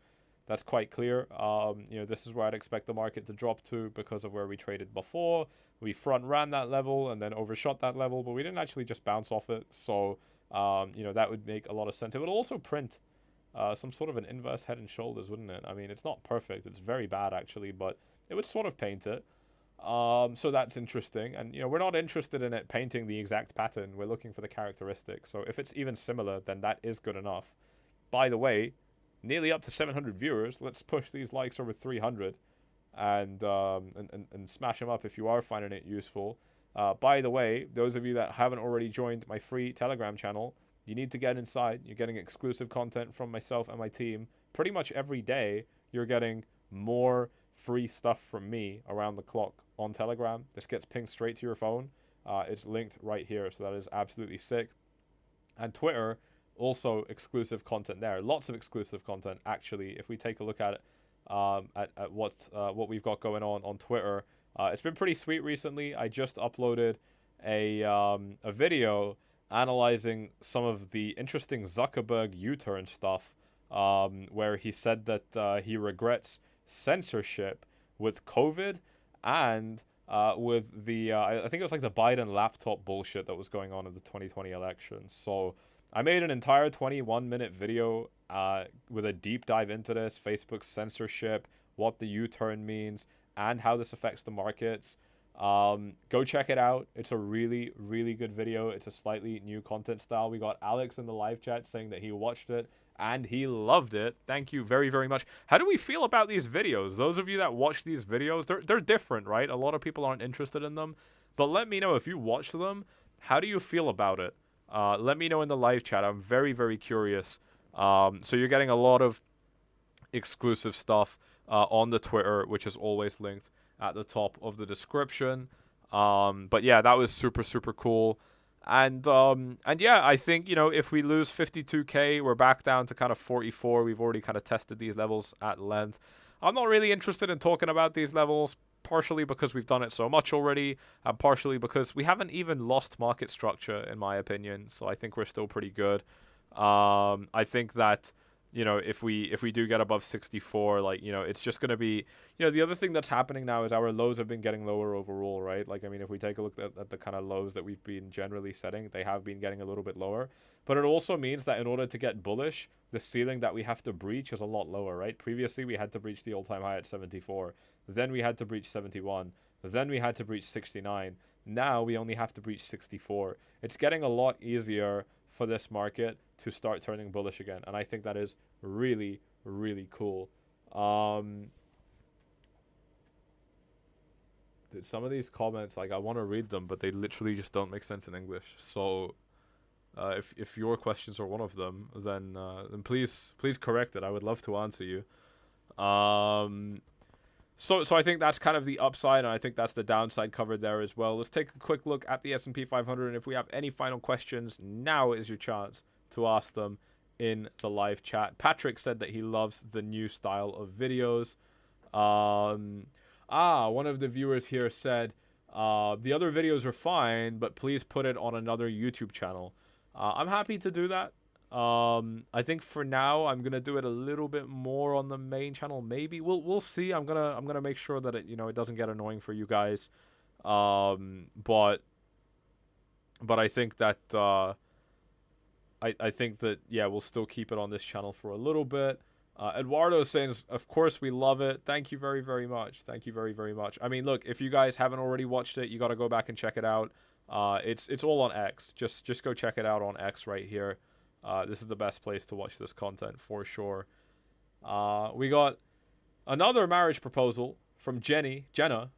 that's quite clear. You know, this is where I'd expect the market to drop to because of where we traded before. We front ran that level and then overshot that level, but we didn't actually just bounce off it. So, you know, that would make a lot of sense. It would also print some sort of an inverse head and shoulders, wouldn't it? I mean, it's not perfect. It's very bad, actually, but it would sort of paint it. So that's interesting. And, you know, we're not interested in it painting the exact pattern. We're looking for the characteristics. So if it's even similar, then that is good enough. By the way, nearly up to 700 viewers. Let's push these likes over 300 and smash them up if you are finding it useful. By the way, those of you that haven't already joined my free Telegram channel, you need to get inside. You're getting exclusive content from myself and my team. Pretty much every day, you're getting more free stuff from me around the clock on Telegram. This gets pinged straight to your phone. It's linked right here, so that is absolutely sick. And Twitter, also exclusive content there. Lots of exclusive content, actually. If we take a look at what we've got going on Twitter, it's been pretty sweet recently. I just uploaded a video analyzing some of the interesting Zuckerberg U-turn stuff, where he said that he regrets censorship with COVID and with the I think it was like the Biden laptop bullshit that was going on in the 2020 election. So I made an entire 21-minute video with a deep dive into this, Facebook censorship, what the U-turn means, and how this affects the markets. Go check it out. It's a really, really good video. It's a slightly new content style. We got Alex in the live chat saying that he watched it and he loved it. Thank you very, very much. How do we feel about these videos? Those of you that watch these videos, they're different, right? A lot of people aren't interested in them. But let me know if you watch them. How do you feel about it? Let me know in the live chat. I'm very, very curious. So you're getting a lot of exclusive stuff on the Twitter, which is always linked at the top of the description. But yeah, that was super, super cool. And yeah, I think, you know, if we lose 52k, we're back down to kind of 44. We've already kind of tested these levels at length. I'm not really interested in talking about these levels, partially because we've done it so much already, and partially because we haven't even lost market structure, in my opinion. So I think we're still pretty good. I think that, you know, if we do get above 64, like, you know, it's just going to be, you know, the other thing that's happening now is our lows have been getting lower overall, right? Like, I mean, if we take a look at the kind of lows that we've been generally setting, they have been getting a little bit lower. But it also means that in order to get bullish, the ceiling that we have to breach is a lot lower, right? Previously, we had to breach the all-time high at 74. Then we had to breach 71. Then we had to breach 69. Now we only have to breach 64. It's getting a lot easier for this market to start turning bullish again. And I think that is really, really cool. Some of these comments, like, I want to read them, but they literally just don't make sense in English. So if your questions are one of them, then please correct it. I would love to answer you. So I think that's kind of the upside, and I think that's the downside covered there as well. Let's take a quick look at the S&P 500, and if we have any final questions, now is your chance to ask them in the live chat. Patrick said that he loves the new style of videos. One of the viewers here said, the other videos are fine, but please put it on another YouTube channel. I'm happy to do that. I think for now I'm gonna do it a little bit more on the main channel. Maybe we'll see. I'm gonna make sure that it, you know, it doesn't get annoying for you guys. But I think that I think that, yeah, we'll still keep it on this channel for a little bit. Eduardo is saying, of course we love it. Thank you very, very much. Thank you very, very much. I mean, look, if you guys haven't already watched it, you got to go back and check it out. It's all on X. Just go check it out on X right here. This is the best place to watch this content for sure. We got another marriage proposal from Jenna.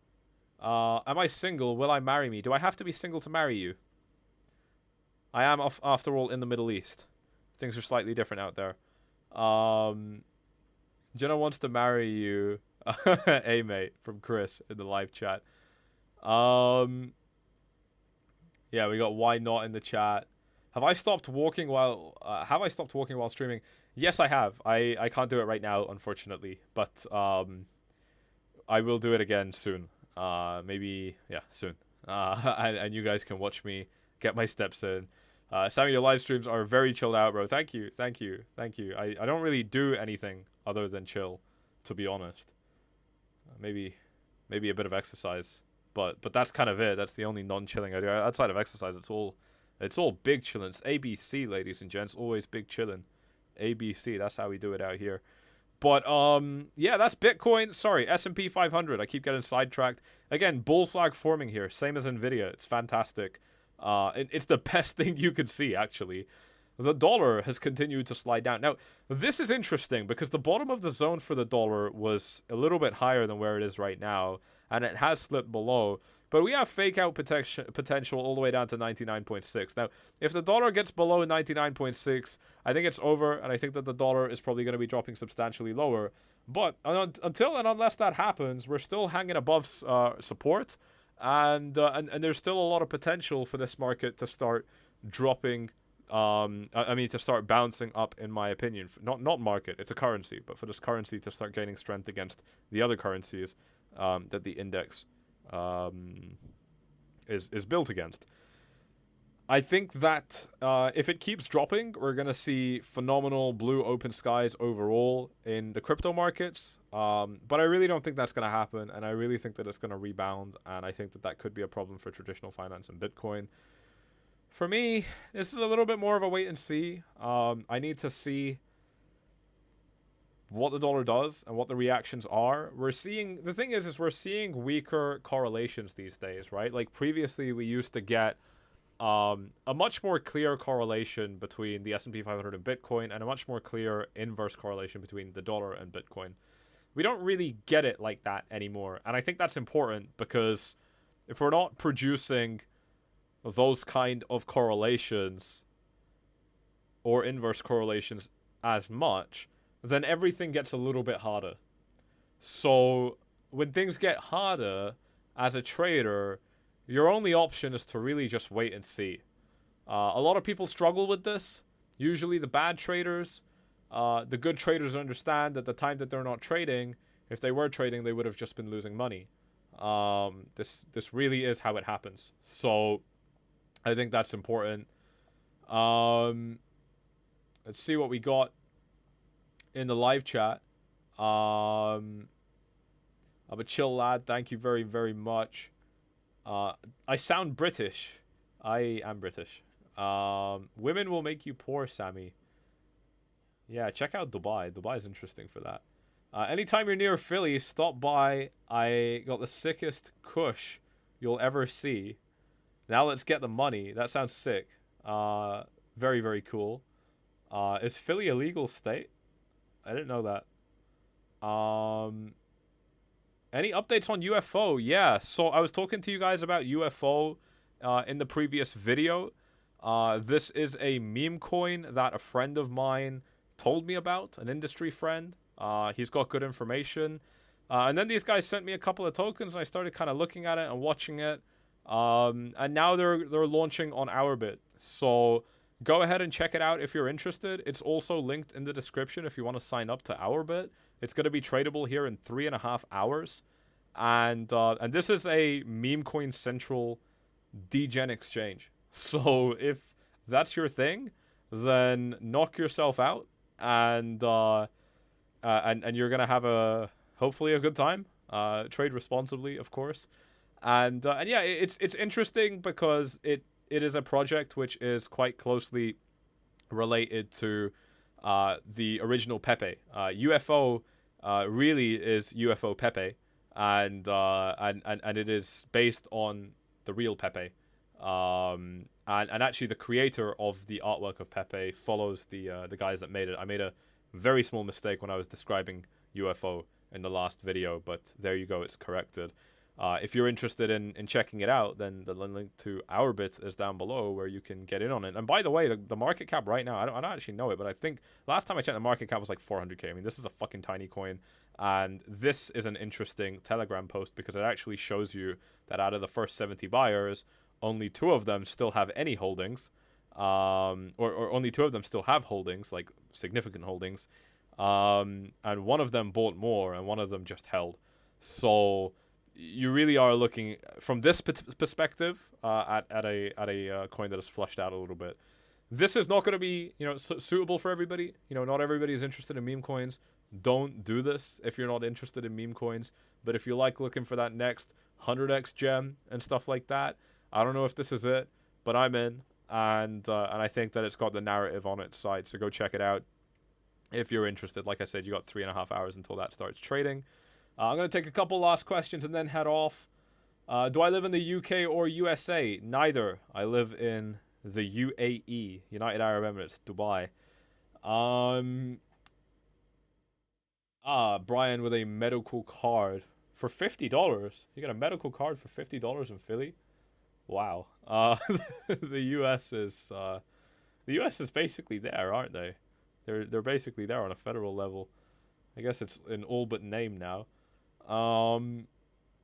Am I single? Will I marry me? Do I have to be single to marry you? I am, after all, in the Middle East. Things are slightly different out there. Jenna wants to marry you. Hey, mate, from Chris in the live chat. Yeah, we got why not in the chat. Have I stopped walking while streaming? Yes, I have. I can't do it right now, unfortunately, but I will do it again soon. Maybe, yeah, soon. And you guys can watch me get my steps in. Sammy, your live streams are very chilled out, bro. Thank you. I don't really do anything other than chill, to be honest. Maybe a bit of exercise, but that's kind of it. That's the only non-chilling I do. Outside of exercise, it's all big chillin'. It's ABC, ladies and gents. Always big chillin'. ABC. That's how we do it out here. But yeah, that's Bitcoin. Sorry, S&P 500. I keep getting sidetracked. Again, bull flag forming here. Same as Nvidia. It's fantastic. It's the best thing you could see, actually. The dollar has continued to slide down. Now, this is interesting because the bottom of the zone for the dollar was a little bit higher than where it is right now, and it has slipped below. But we have fake out potential all the way down to 99.6. Now, if the dollar gets below 99.6, I think it's over, and I think that the dollar is probably going to be dropping substantially lower. But until and unless that happens, we're still hanging above support. And there's still a lot of potential for this market to start dropping. I mean, to start bouncing up, in my opinion. Not market, it's a currency, but for this currency to start gaining strength against the other currencies that the index is built against. I think that if it keeps dropping, we're going to see phenomenal blue open skies overall in the crypto markets. But I really don't think that's going to happen, and I really think that it's going to rebound, and I think that that could be a problem for traditional finance and Bitcoin. For me, this is a little bit more of a wait and see. I need to see what the dollar does and what the reactions are. The thing is we're seeing weaker correlations these days, right? Like previously we used to get a much more clear correlation between the S&P 500 and Bitcoin, and a much more clear inverse correlation between the dollar and Bitcoin. We don't really get it like that anymore, and I think that's important because if we're not producing those kind of correlations or inverse correlations as much, then everything gets a little bit harder. So when things get harder as a trader, your only option is to really just wait and see. A lot of people struggle with this. Usually the bad traders, the good traders understand that the time that they're not trading, if they were trading, they would have just been losing money. This really is how it happens. So I think that's important. Let's see what we got in the live chat. I'm a chill lad. Thank you very, very much. I sound British. I am British. Women will make you poor, Sammy. Yeah, check out Dubai. Dubai is interesting for that. Anytime you're near Philly, stop by. I got the sickest kush you'll ever see. Now let's get the money. That sounds sick. Very, very cool. Is Philly a legal state? I didn't know that. Any updates on UFO? Yeah, so I was talking to you guys about UFO in the previous video. This is a meme coin that a friend of mine told me about, an industry friend. He's got good information. And then these guys sent me a couple of tokens, and I started kind of looking at it and watching it. And now they're launching on Ourbit. So go ahead and check it out if you're interested. It's also linked in the description if you want to sign up to Ourbit. It's going to be tradable here in 3.5 hours. And this is a meme coin central degen exchange. So if that's your thing, then knock yourself out and you're going to have hopefully a good time. Trade responsibly, of course. And yeah, it's interesting because it is a project which is quite closely related to the original Pepe. UFO really is UFO Pepe, and it is based on the real Pepe. And actually, the creator of the artwork of Pepe follows the guys that made it. I made a very small mistake when I was describing UFO in the last video, but there you go, it's corrected. If you're interested in checking it out, then the link to Ourbit is down below where you can get in on it. And by the way, the market cap right now, I don't actually know it, but I think last time I checked, the market cap was like 400k. I mean, this is a fucking tiny coin. And this is an interesting Telegram post because it actually shows you that out of the first 70 buyers, only 2 of them still have any holdings. Or only 2 of them still have holdings, like significant holdings. And one of them bought more and one of them just held. So you really are looking from this perspective at a coin that is flushed out a little bit. This is not going to be, suitable for everybody. Not everybody is interested in meme coins. Don't do this if you're not interested in meme coins. But if you like looking for that next 100x gem and stuff like that, I don't know if this is it, but I'm in, and I think that it's got the narrative on its side. So go check it out if you're interested. Like I said, you got 3.5 hours until that starts trading. I'm going to take a couple last questions and then head off. Do I live in the UK or USA? Neither. I live in the UAE, United Arab Emirates, Dubai. Brian with a medical card for $50. You get a medical card for $50 in Philly? Wow. The US is basically there, aren't they? They're basically there on a federal level. I guess it's in all but name now. And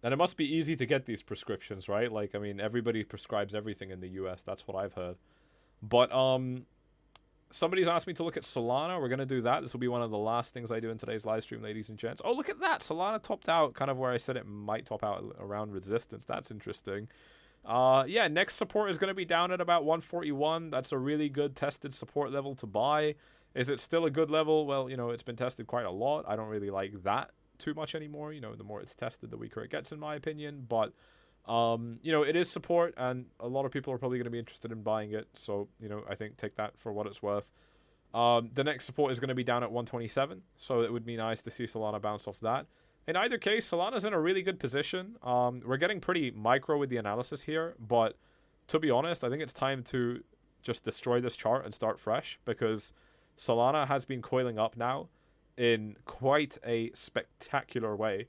it must be easy to get these prescriptions, right? Like, I mean, everybody prescribes everything in the US. That's what I've heard. But somebody's asked me to look at Solana. We're going to do that. This will be one of the last things I do in today's live stream, ladies and gents. Oh, look at that. Solana topped out kind of where I said it might top out around resistance. That's interesting. Yeah, next support is going to be down at about 141. That's a really good tested support level to buy. Is it still a good level? Well, it's been tested quite a lot. I don't really like that too much anymore. The more it's tested, the weaker it gets, in my opinion. But it is support, and a lot of people are probably going to be interested in buying it. So, I think take that for what it's worth. The next support is going to be down at 127. So it would be nice to see Solana bounce off that. In either case, Solana's in a really good position. We're getting pretty micro with the analysis here, but to be honest, I think it's time to just destroy this chart and start fresh, because Solana has been coiling up now in quite a spectacular way.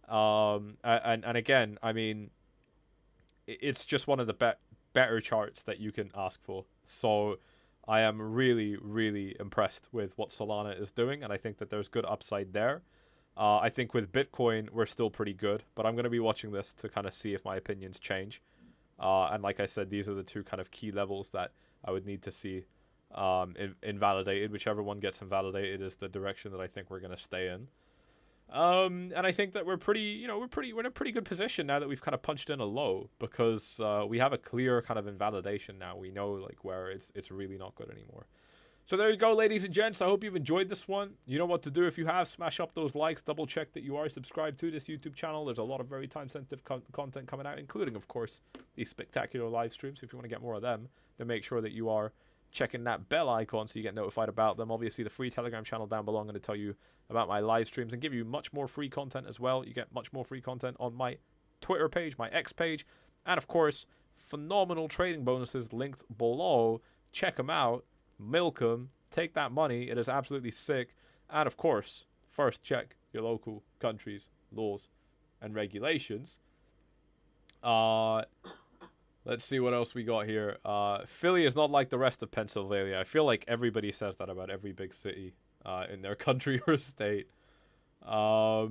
And again, I mean, it's just one of the better charts that you can ask for. So I am really, really impressed with what Solana is doing, and I think that there's good upside there. I think with Bitcoin, we're still pretty good, but I'm going to be watching this to kind of see if my opinions change. And like I said, these are the 2 kind of key levels that I would need to see invalidated. Whichever one gets invalidated is the direction that I think we're going to stay in. And I think that we're we're in a pretty good position now that we've kind of punched in a low, because we have a clear kind of invalidation now. We know like where it's really not good anymore. So there you go, ladies and gents. I hope you've enjoyed this one. You know what to do if you have. Smash up those likes. Double check that you are subscribed to this YouTube channel. There's a lot of very time-sensitive content coming out, including, of course, these spectacular live streams. If you want to get more of them, then make sure that you are checking that bell icon so you get notified about them. Obviously, the free Telegram channel down below, I'm going to tell you about my live streams and give you much more free content as well. You get much more free content on my Twitter page, my X page, and, of course, phenomenal trading bonuses linked below. Check them out. Milk them, take that money. It is absolutely sick. And of course, first check your local country's laws and regulations. Let's see what else we got here. Philly is not like the rest of Pennsylvania. I feel like everybody says that about every big city in their country or state. I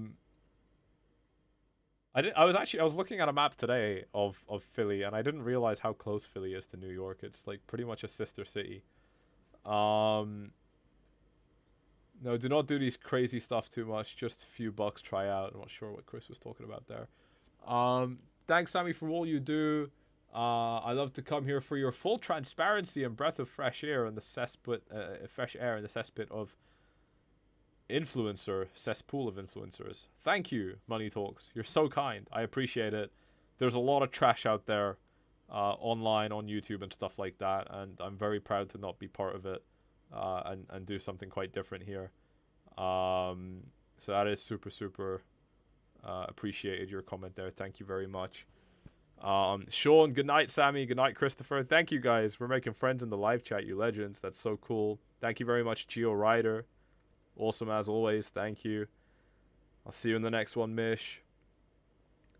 was looking at a map today of Philly, and I didn't realize how close Philly is to New York. It's like pretty much a sister city. No, do not do these crazy stuff too much. Just a few bucks, try out. I'm not sure what Chris was talking about there. Thanks, Sammy, for all you do. I love to come here for your full transparency and breath of fresh air in the cesspit, of cesspool of influencers. Thank you, Money Talks. You're so kind. I appreciate it. There's a lot of trash out there. Online on YouTube and stuff like that, and I'm very proud to not be part of it and do something quite different here. So that is super appreciated, your comment there. Thank you very much. Sean, good night. Sammy, good night. Christopher, thank you guys for making friends in the live chat, you legends. That's so cool. Thank you very much, 𝐿𝐺𝐿, awesome as always. Thank you. I'll see you in the next one, Mish.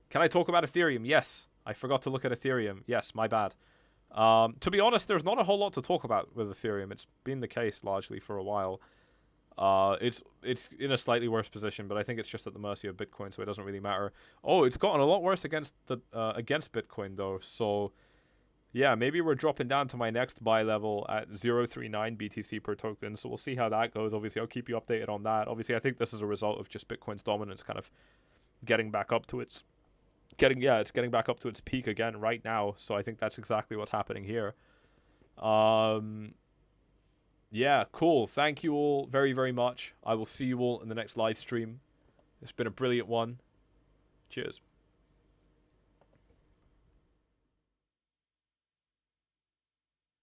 Can I talk about Ethereum? Yes. I forgot to look at Ethereum. Yes, my bad. To be honest, there's not a whole lot to talk about with Ethereum. It's been the case largely for a while. It's in a slightly worse position, but I think it's just at the mercy of Bitcoin, so it doesn't really matter. Oh, it's gotten a lot worse against Bitcoin though. So yeah, maybe we're dropping down to my next buy level at 0.39 BTC per token. So we'll see how that goes. Obviously, I'll keep you updated on that. Obviously, I think this is a result of just Bitcoin's dominance kind of getting back up to its it's getting back up to its peak again right now. So I think that's exactly what's happening here. Yeah, cool. Thank you all very, very much. I will see you all in the next live stream. It's been a brilliant one. Cheers.